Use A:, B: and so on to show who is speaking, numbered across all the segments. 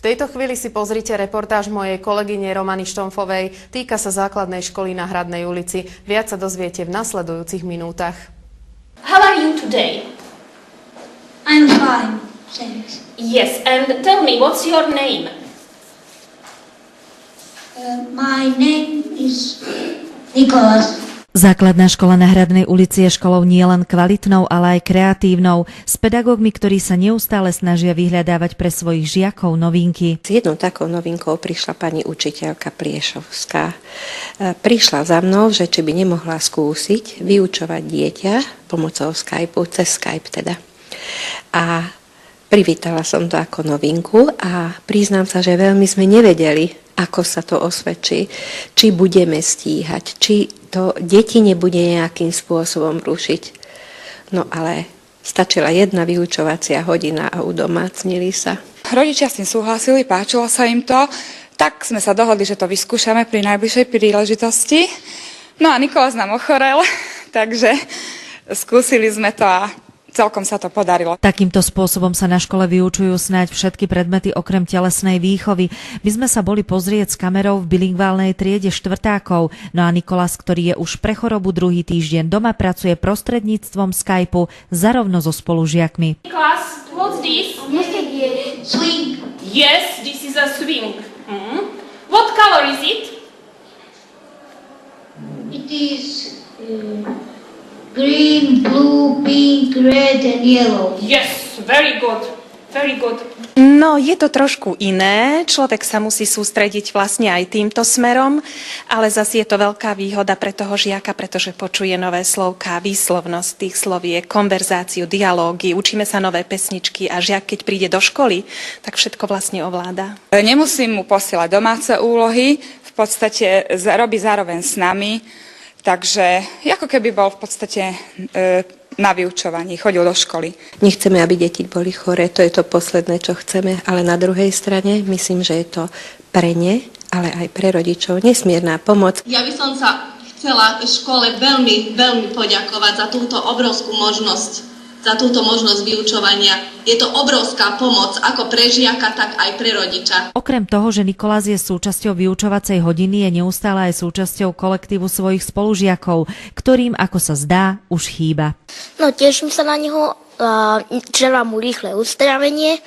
A: V tejto chvíli si pozrite reportáž mojej kolegyne Romany Štomfovej. Týka sa základnej školy na Hradnej ulici. Viac sa dozviete v nasledujúcich minútach.
B: How are you today?
C: I'm fine, thanks.
B: Yes, and tell me, what's your name?
C: My name is Nicholas.
D: Základná škola na Hradnej ulici je školou nielen kvalitnou, ale aj kreatívnou, s pedagógmi, ktorí sa neustále snažia vyhľadávať pre svojich žiakov novinky.
E: S jednou takou novinkou prišla pani učiteľka Pliešovská. Prišla za mnou, že či by nemohla skúsiť vyučovať dieťa pomocou Skypeu, cez Skype teda. A privítala som to ako novinku a priznám sa, že veľmi sme nevedeli, ako sa to osvedčí, či budeme stíhať, či to deti nebude nejakým spôsobom rušiť. No ale stačila jedna vyučovacia hodina a udomácnili sa.
F: Rodičia s tým súhlasili, páčilo sa im to, tak sme sa dohodli, že to vyskúšame pri najbližšej príležitosti. No a Nikolás nám ochorel, takže skúsili sme to a celkom sa to podarilo.
D: Takýmto spôsobom sa na škole vyučujú snáď všetky predmety okrem telesnej výchovy. My sme sa boli pozrieť s kamerou v bilingválnej triede štvrtákov, no a Nikolás, ktorý je už pre chorobu druhý týždeň doma, pracuje prostredníctvom Skypeu zarovno so spolužiakmi.
B: Class, what's this?
C: Swing.
B: Yes, this is a swing. What color is it?
C: It is green, blue, pink, red and yellow.
B: Yes, very good. Very good.
G: No, je to trošku iné. Človek sa musí sústrediť vlastne aj týmto smerom, ale zase je to veľká výhoda pre toho žiaka, pretože počuje nové slovká, výslovnosť tých sloviek, konverzáciu, dialógy, učíme sa nové pesničky a žiak, keď príde do školy, tak všetko vlastne ovláda.
F: Nemusím mu posielať domáce úlohy, v podstate robí zároveň s nami, takže ako keby bol v podstate na vyučovaní, chodil do školy.
E: Nechceme, aby deti boli choré, to je to posledné, čo chceme, ale na druhej strane myslím, že je to pre ne, ale aj pre rodičov nesmierna pomoc.
H: Ja by som sa chcela škole veľmi, veľmi poďakovať za túto obrovskú možnosť, za túto možnosť vyučovania. Je to obrovská pomoc ako pre žiaka, tak aj pre rodiča.
D: Okrem toho, že Nikolás je súčasťou vyučovacej hodiny, je neustále aj súčasťou kolektívu svojich spolužiakov, ktorým, ako sa zdá, už chýba.
I: No, teším sa na neho, želám mu rýchle uzdravenie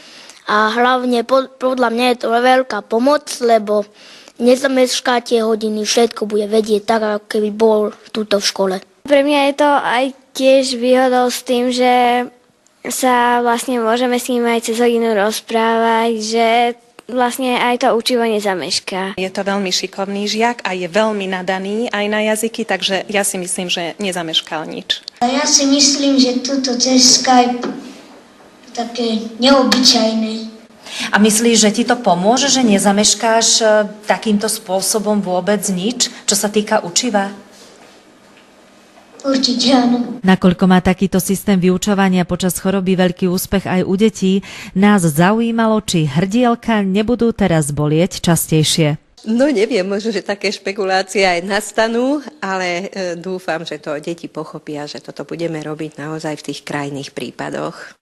I: a hlavne podľa mňa je to veľká pomoc, lebo nezamešká tie hodiny, všetko bude vedieť tak, ako keby bol tuto v škole.
J: Pre mňa je to aj tiež výhodou s tým, že sa vlastne môžeme s ním aj cez hodinu rozprávať, že vlastne aj to učivo nezamešká.
G: Je to veľmi šikovný žiak a je veľmi nadaný aj na jazyky, takže ja si myslím, že nezameškal nič.
C: A ja si myslím, že tuto cez Skype je také neobyčajné.
D: A myslíš, že ti to pomôže, že nezameškáš takýmto spôsobom vôbec nič, čo sa týka učiva?
C: Určite áno.
D: Nakoľko má takýto systém vyučovania počas choroby veľký úspech aj u detí, nás zaujímalo, či hrdielka nebudú teraz bolieť častejšie.
E: No neviem, možno, že také špekulácie aj nastanú, ale dúfam, že to deti pochopia, že toto budeme robiť naozaj v tých krajných prípadoch.